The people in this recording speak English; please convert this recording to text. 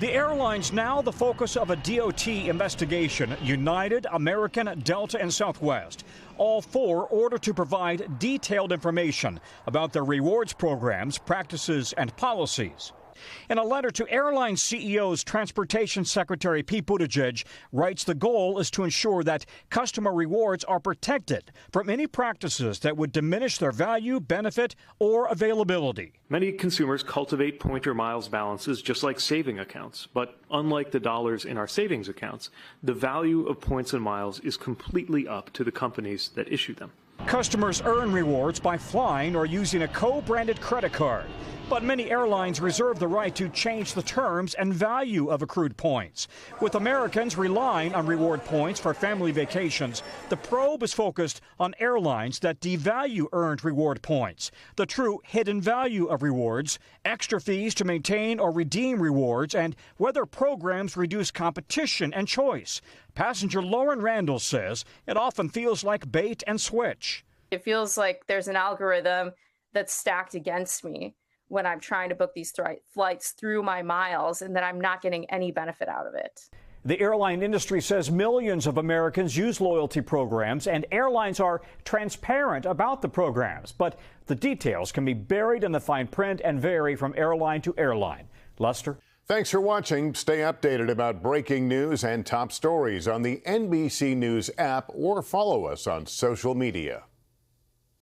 The airlines now the focus of a DOT investigation. United, American, Delta, and Southwest. All four ordered to provide detailed information about their rewards programs, practices, and policies. In a letter to airline CEOs, Transportation Secretary Pete Buttigieg writes the goal is to ensure that customer rewards are protected from any practices that would diminish their value, benefit, or availability. Many consumers cultivate point or miles balances just like saving accounts. But unlike the dollars in our savings accounts, the value of points and miles is completely up to the companies that issue them. Customers earn rewards by flying or using a co-branded credit card. But many airlines reserve the right to change the terms and value of accrued points. With Americans relying on reward points for family vacations, the probe is focused on airlines that devalue earned reward points, the true hidden value of rewards, extra fees to maintain or redeem rewards, and whether programs reduce competition and choice. Passenger Lauren Randall says it often feels like bait and switch. It feels like there's an algorithm that's stacked against me when I'm trying to book these flights through my miles, and that I'm not getting any benefit out of it. The airline industry says millions of Americans use loyalty programs, and airlines are transparent about the programs. But the details can be buried in the fine print and vary from airline to airline. Lester? Thanks for watching. Stay updated about breaking news and top stories on the NBC News app or follow us on social media.